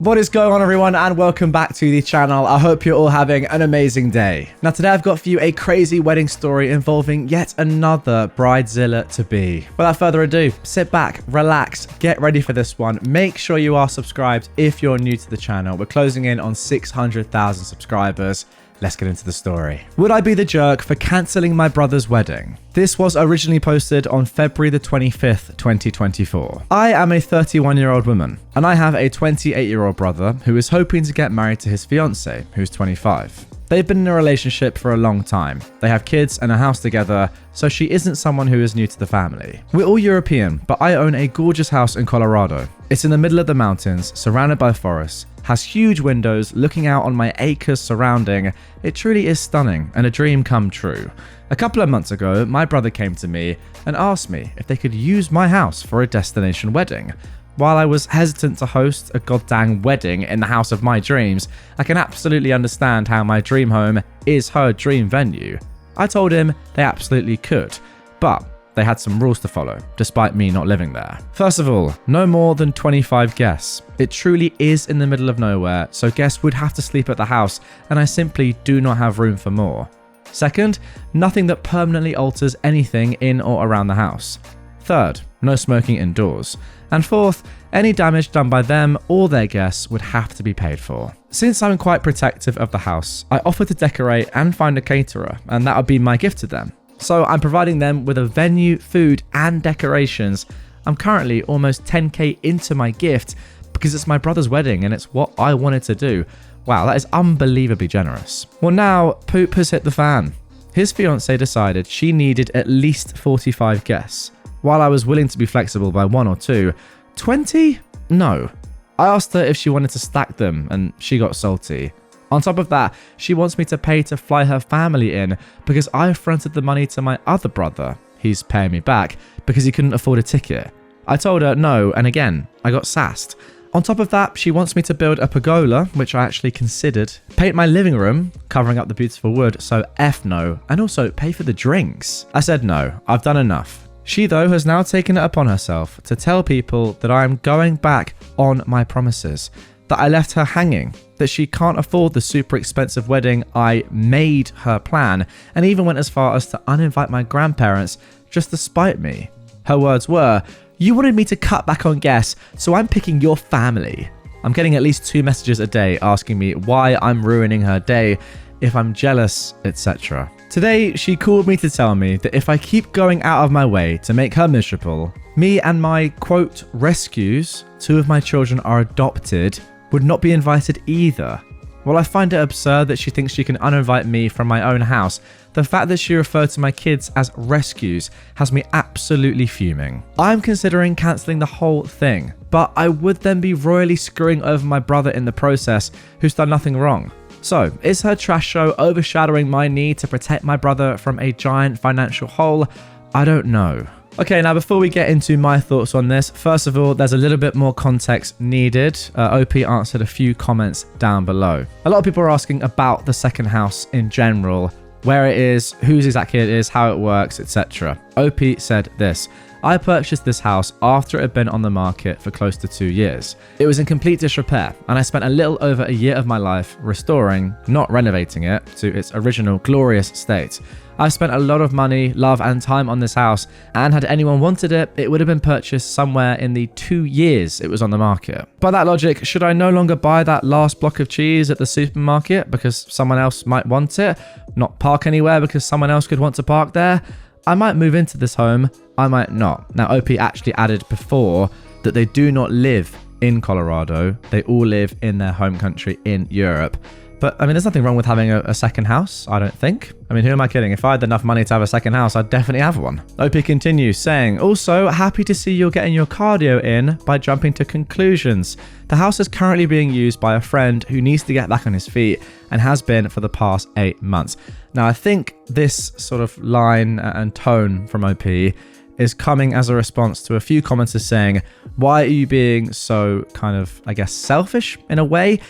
What is going on, everyone, and welcome back to the channel. I hope you're all having an amazing day. Now today I've got for you a crazy wedding story involving yet another bridezilla to be. Without further ado, sit back, relax, get ready for this one. Make sure you are subscribed if you're new to the channel. We're closing in on 600,000 subscribers. Let's get into the story. Would I be the jerk for cancelling my brother's wedding? This was originally posted on February the 25th, 2024. I am a 31-year-old woman, and I have a 28-year-old brother who is hoping to get married to his fiancée, who's 25. They've been in a relationship for a long time. They have kids and a house together, so she isn't someone who is new to the family. We're all European, but I own a gorgeous house in Colorado. It's in the middle of the mountains, surrounded by forests, has huge windows looking out on my acres surrounding. It truly is stunning and a dream come true. A couple of months ago, my brother came to me and asked me if they could use my house for a destination wedding. While I was hesitant to host a goddamn wedding in the house of my dreams, I can absolutely understand how my dream home is her dream venue. I told him they absolutely could, but they had some rules to follow, despite me not living there. First of all, no more than 25 guests. It truly is in the middle of nowhere, so guests would have to sleep at the house, and I simply do not have room for more. Second, nothing that permanently alters anything in or around the house. Third, no smoking indoors. And fourth, any damage done by them or their guests would have to be paid for. Since I'm quite protective of the house, I offered to decorate and find a caterer, and that would be my gift to them. So I'm providing them with a venue, food, and decorations. I'm currently almost 10k into my gift because it's my brother's wedding and it's what I wanted to do. Wow, that is unbelievably generous. Well, now poop has hit the fan. His fiancée decided she needed at least 45 guests. While I was willing to be flexible by 1 or 2, 20? No. I asked her if she wanted to stack them and she got salty. On top of that, she wants me to pay to fly her family in because I fronted the money to my other brother. He's paying me back because he couldn't afford a ticket. I told her no, and again, I got sassed. On top of that, she wants me to build a pergola, which I actually considered, paint my living room, covering up the beautiful wood, so F no, and also pay for the drinks. I said no, I've done enough. She, though, has now taken it upon herself to tell people that I am going back on my promises, that I left her hanging, that she can't afford the super expensive wedding I made her plan, and even went as far as to uninvite my grandparents just to spite me. Her words were, "You wanted me to cut back on guests, so I'm picking your family." I'm getting at least 2 messages a day asking me why I'm ruining her day, if I'm jealous, etc. Today, she called me to tell me that if I keep going out of my way to make her miserable, me and my, quote, rescues, 2 of my children are adopted, would not be invited either. While I find it absurd that she thinks she can uninvite me from my own house, the fact that she referred to my kids as rescues has me absolutely fuming. I'm considering cancelling the whole thing, but I would then be royally screwing over my brother in the process, who's done nothing wrong. So, is her trash show overshadowing my need to protect my brother from a giant financial hole? I don't know. Okay, now before we get into my thoughts on this, first of all, there's a little bit more context needed. OP answered a few comments down below. A lot of people are asking about the second house in general, where it is, whose exactly it is, how it works, etc. OP said this: I purchased this house after it had been on the market for close to 2 years. It was in complete disrepair, and I spent a little over a year of my life restoring, not renovating it, to its original glorious state. I've spent a lot of money, love, and time on this house, and had anyone wanted it, it would have been purchased somewhere in the 2 years it was on the market. By that logic, should I no longer buy that last block of cheese at the supermarket because someone else might want it? Not park anywhere because someone else could want to park there? I might move into this home, I might not. Now, OP actually added before that they do not live in Colorado. They all live in their home country in Europe. But, I mean, there's nothing wrong with having a second house, I don't think. I mean, who am I kidding? If I had enough money to have a second house, I'd definitely have one. OP continues saying, also, happy to see you're getting your cardio in by jumping to conclusions. The house is currently being used by a friend who needs to get back on his feet and has been for the past 8 months. Now, I think this sort of line and tone from OP is coming as a response to a few commenters saying, why are you being so kind of, I guess, selfish in a way?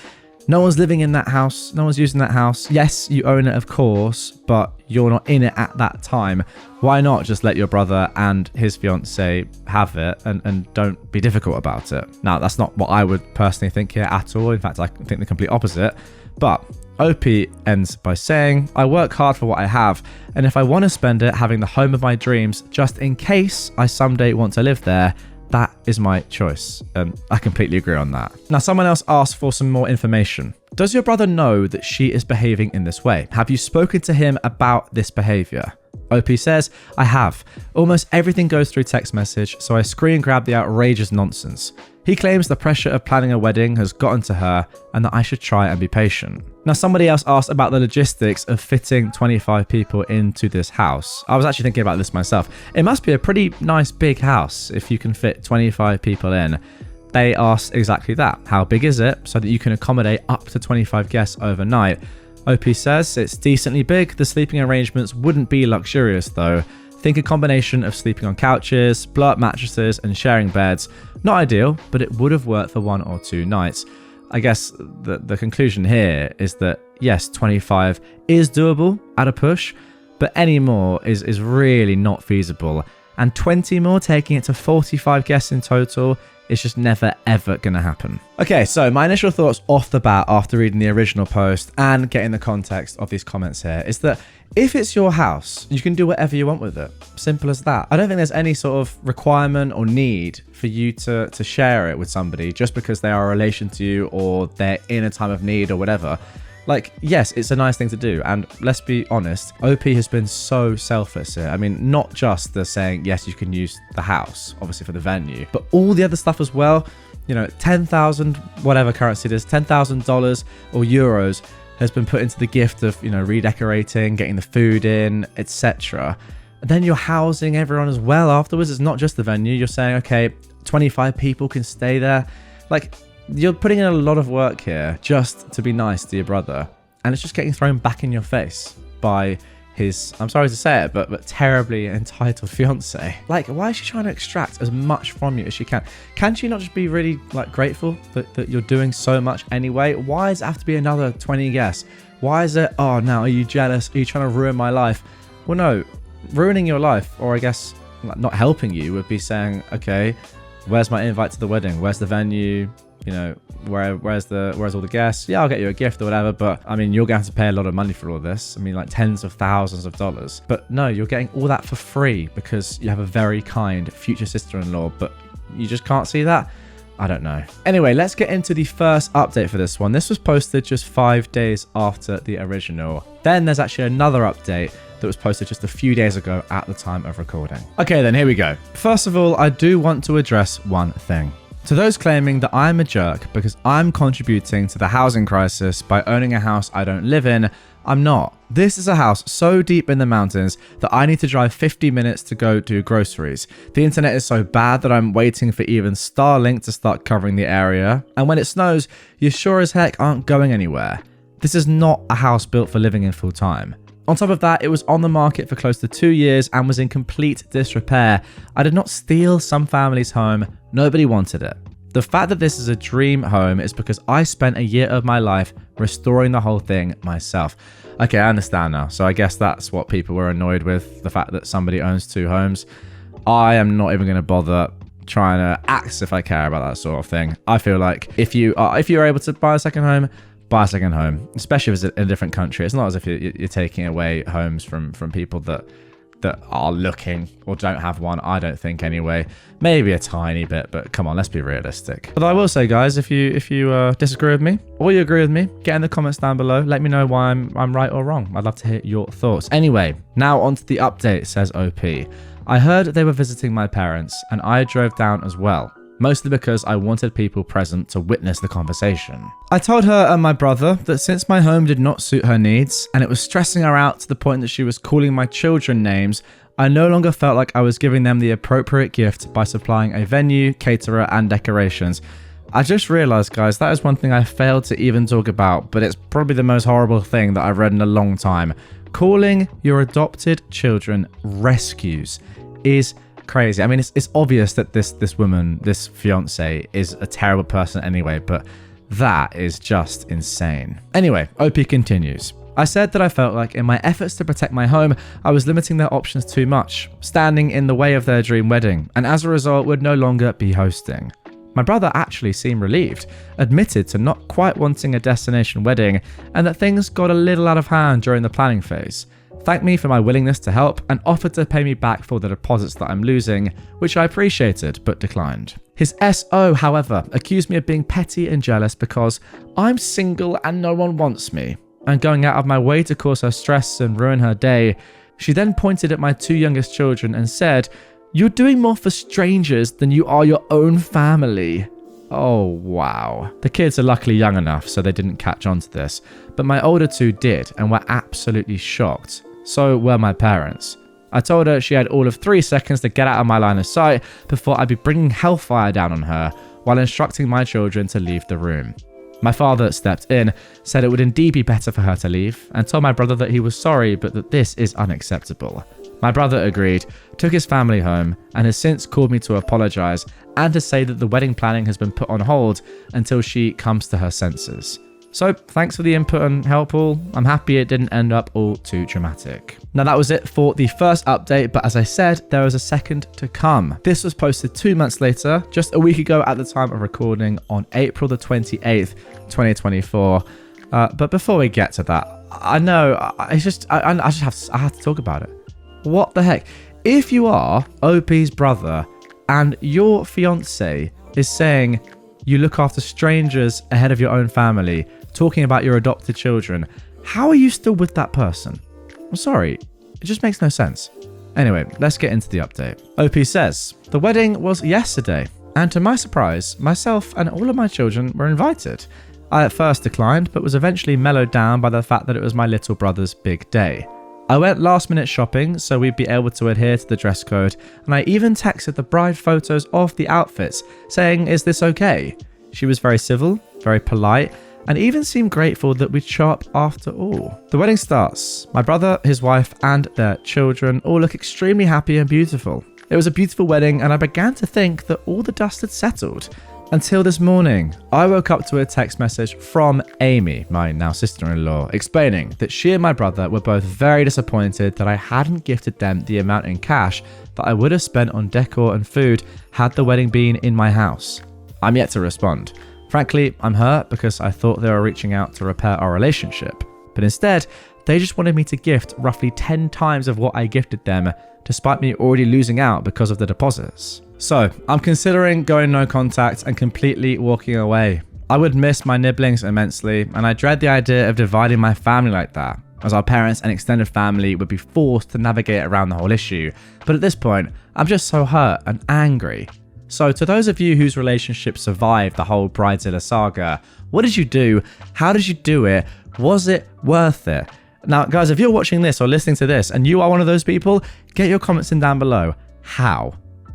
No one's living in that house. No one's using that house. Yes, you own it, of course, but you're not in it at that time. Why not just let your brother and his fiance have it and don't be difficult about it? Now, that's not what I would personally think here at all. In fact, I think the complete opposite. But OP ends by saying, I work hard for what I have, and if I want to spend it having the home of my dreams, just in case I someday want to live there, that is my choice. I completely agree on that. Now, someone else asked for some more information. Does your brother know that she is behaving in this way? Have you spoken to him about this behavior? OP says, I have. Almost everything goes through text message, so I screen grab the outrageous nonsense. He claims the pressure of planning a wedding has gotten to her and that I should try and be patient. Now, somebody else asked about the logistics of fitting 25 people into this house. I was actually thinking about this myself. It must be a pretty nice big house if you can fit 25 people in. They asked exactly that. How big is it so that you can accommodate up to 25 guests overnight? OP says it's decently big. The sleeping arrangements wouldn't be luxurious though. Think a combination of sleeping on couches, blow-up mattresses, and sharing beds. Not ideal, but it would have worked for 1 or 2 nights. I guess the conclusion here is that yes, 25 is doable at a push, but any more is really not feasible. And 20 more, taking it to 45 guests in total, is just never ever gonna happen. Okay, so my initial thoughts off the bat after reading the original post and getting the context of these comments here is that if it's your house, you can do whatever you want with it. Simple as that. I don't think there's any sort of requirement or need for you to share it with somebody just because they are a relation to you or they're in a time of need or whatever. Like, yes, it's a nice thing to do. And let's be honest, OP has been so selfless here. I mean, not just the saying, yes, you can use the house, obviously for the venue, but all the other stuff as well. You know, 10,000, whatever currency it is, $10,000 or euros has been put into the gift of, you know, redecorating, getting the food in, etc. And then you're housing everyone as well afterwards. It's not just the venue. You're saying, okay, 25 people can stay there. Like, you're putting in a lot of work here just to be nice to your brother. And it's just getting thrown back in your face by his, I'm sorry to say it, but terribly entitled fiance. Like, why is she trying to extract as much from you as she can? Can she not just be really like grateful that you're doing so much anyway? Why does it have to be another 20 guests? Why is it, oh, now are you jealous? Are you trying to ruin my life? Well, no, ruining your life, or I guess not helping you, would be saying, okay, where's my invite to the wedding? Where's the venue? You know, where's all the guests? Yeah, I'll get you a gift or whatever, but I mean, you're going to have to pay a lot of money for all this. I mean, like tens of thousands of dollars. But no, you're getting all that for free because you have a very kind future sister-in-law, but you just can't see that? I don't know. Anyway, let's get into the first update for this one. This was posted just 5 days after the original. Then there's actually another update that was posted just a few days ago at the time of recording. Okay, then here we go. First of all, I do want to address one thing. To those claiming that I'm a jerk because I'm contributing to the housing crisis by owning a house I don't live in, I'm not. This is a house so deep in the mountains that I need to drive 50 minutes to go do groceries. The internet is so bad that I'm waiting for even Starlink to start covering the area. And when it snows, you sure as heck aren't going anywhere. This is not a house built for living in full time. On top of that, it was on the market for close to 2 years and was in complete disrepair. I did not steal some family's home. Nobody wanted it. The fact that this is a dream home is because I spent a year of my life restoring the whole thing myself. Okay, I understand now. So I guess that's what people were annoyed with, the fact that somebody owns 2 homes. I am not even going to bother trying to act as if I care about that sort of thing. I feel like if you're able to buy a second home, buy a second home, especially if it's in a different country. It's not as if you're taking away homes from people that are looking or don't have one. I don't think anyway. Maybe a tiny bit, but come on, let's be realistic. But I will say, guys, if you disagree with me or you agree with me, get in the comments down below. Let me know why I'm right or wrong. I'd love to hear your thoughts. Anyway, now onto the update, says OP. I heard they were visiting my parents and I drove down as well. Mostly because I wanted people present to witness the conversation. I told her and my brother that since my home did not suit her needs and it was stressing her out to the point that she was calling my children names, I no longer felt like I was giving them the appropriate gift by supplying a venue, caterer, and decorations. I just realized, guys, that is one thing I failed to even talk about, but it's probably the most horrible thing that I've read in a long time. Calling your adopted children rescues is crazy. I mean, it's obvious that this woman, this fiance, is a terrible person anyway, but That is just insane. Anyway, OP continues. I said that I felt like in my efforts to protect my home, I was limiting their options too much, standing in the way of their dream wedding, and as a result would no longer be hosting. My brother actually seemed relieved, admitted to not quite wanting a destination wedding, and that things got a little out of hand during the planning phase. Thanked me for my willingness to help and offered to pay me back for the deposits that I'm losing, which I appreciated but declined. His SO, however, accused me of being petty and jealous because I'm single and no one wants me, and going out of my way to cause her stress and ruin her day. She then pointed at my 2 youngest children and said, "You're doing more for strangers than you are your own family." Oh, wow. The kids are luckily young enough so they didn't catch on to this, but my older 2 did and were absolutely shocked. So were my parents. I told her she had all of 3 seconds to get out of my line of sight before I'd be bringing hellfire down on her, while instructing my children to leave the room. My father stepped in, said it would indeed be better for her to leave, and told my brother that he was sorry but that this is unacceptable. My brother agreed, took his family home, and has since called me to apologise and to say that the wedding planning has been put on hold until she comes to her senses. So, thanks for the input and help all. I'm happy it didn't end up all too dramatic. Now that was it for the first update, but as I said, there was a second to come. This was posted 2 months later, just a week ago at the time of recording on April the 28th, 2024. But before we get to that, I know, I have to talk about it. What the heck? If you are OP's brother and your fiance is saying you look after strangers ahead of your own family, talking about your adopted children, how are you still with that person? I'm sorry, it just makes no sense. Anyway, let's get into the update. OP says, the wedding was yesterday, and to my surprise, myself and all of my children were invited. I at first declined, but was eventually mellowed down by the fact that it was my little brother's big day. I went last minute shopping so we'd be able to adhere to the dress code, and I even texted the bride photos of the outfits, saying, "Is this okay?" She was very civil, very polite, and even seemed grateful that we'd show up after all. The wedding starts. My brother, his wife, and their children all look extremely happy and beautiful. It was a beautiful wedding, and I began to think that all the dust had settled. Until this morning, I woke up to a text message from Amy, my now sister-in-law, explaining that she and my brother were both very disappointed that I hadn't gifted them the amount in cash that I would have spent on decor and food had the wedding been in my house. I'm yet to respond. Frankly, I'm hurt because I thought they were reaching out to repair our relationship, but instead, they just wanted me to gift roughly 10 times of what I gifted them, despite me already losing out because of the deposits. So, I'm considering going no contact and completely walking away. I would miss my nibblings immensely, and I dread the idea of dividing my family like that, as our parents and extended family would be forced to navigate around the whole issue. But at this point, I'm just so hurt and angry. So, to those of you whose relationship survived the whole Bridezilla saga, what did you do? How did you do it? Was it worth it? Now, guys, if you're watching this or listening to this and you are one of those people, get your comments in down below. How?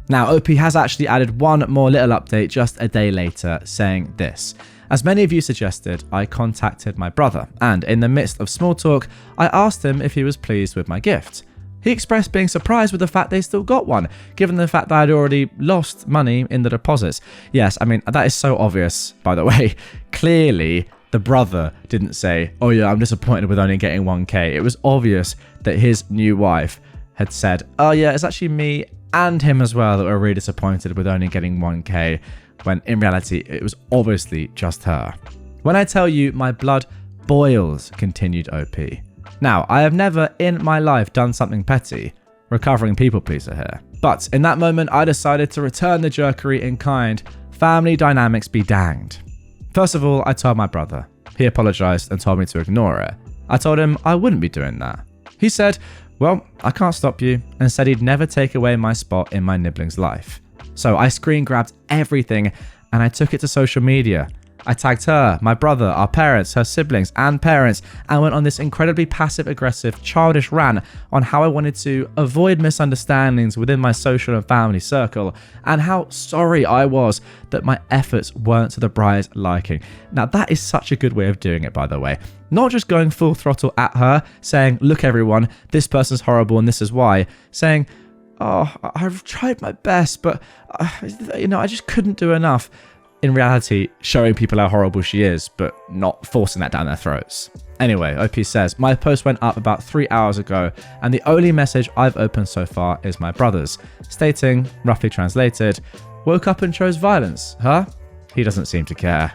Now, OP has actually added one more little update just a day later, saying this. As many of you suggested, I contacted my brother, and in the midst of small talk, I asked him if he was pleased with my gift. He expressed being surprised with the fact they still got one, given the fact that I'd already lost money in the deposits. Yes, I mean, that is so obvious, by the way. Clearly, the brother didn't say, "Oh yeah, I'm disappointed with only getting 1k. It was obvious that his new wife had said, "Oh yeah, it's actually me and him as well that were really disappointed with only getting 1k, when in reality, it was obviously just her. When I tell you my blood boils, continued OP. Now, I have never in my life done something petty, recovering people pleaser here. But in that moment, I decided to return the jerkery in kind. Family dynamics be danged. First of all, I told my brother. He apologized and told me to ignore it. I told him I wouldn't be doing that. He said, "Well, I can't stop you," and said he'd never take away my spot in my nibbling's life. So I screen grabbed everything and I took it to social media. I tagged her, my brother, our parents, her siblings and parents, and went on this incredibly passive-aggressive, childish rant on how I wanted to avoid misunderstandings within my social and family circle, and how sorry I was that my efforts weren't to the bride's liking. Now that is such a good way of doing it, by the way. Not just going full throttle at her, saying, "Look everyone, this person's horrible and this is why," saying, "Oh, I've tried my best, but I just couldn't do enough." in reality showing people how horrible she is, but not forcing that down their throats. Anyway, OP says, my post went up about 3 hours ago, and the only message I've opened so far is my brother's, stating, roughly translated, woke up and chose violence, huh? He doesn't seem to care.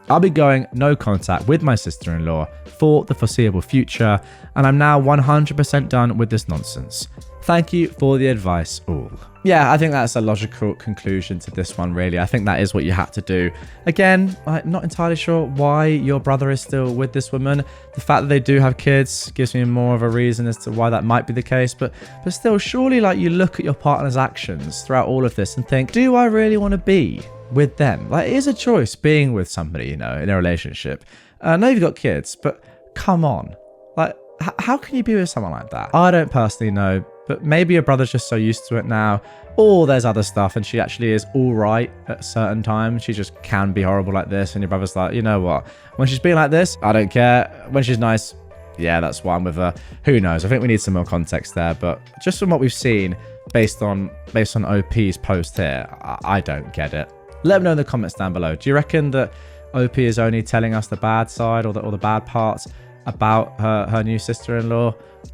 I'll be going no contact with my sister-in-law for the foreseeable future, and I'm now 100% done with this nonsense. Thank you for the advice all. Yeah, I think that's a logical conclusion to this one, really. I think that is what you had to do. Again, I'm not entirely sure why your brother is still with this woman. The fact that they do have kids gives me more of a reason as to why that might be the case. But still, surely like you look at your partner's actions throughout all of this and think, do I really want to be with them? Like, it is a choice being with somebody, you know, in a relationship. I know you've got kids, but come on. Like, how can you be with someone like that? I don't personally know, but maybe your brother's just so used to it now, or there's other stuff and she actually is all right at certain times. She just can be horrible like this, and your brother's like, you know what? When she's being like this, I don't care. When she's nice, yeah, that's why I'm with her. Who knows? I think we need some more context there, but just from what we've seen, based on OP's post here, I don't get it. Let me know in the comments down below. Do you reckon that OP is only telling us the bad side or the bad parts about her new sister-in-law,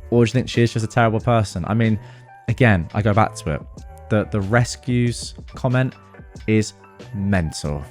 or do you think she is just a terrible person? I mean, again, I go back to it. The rescues comment is mental.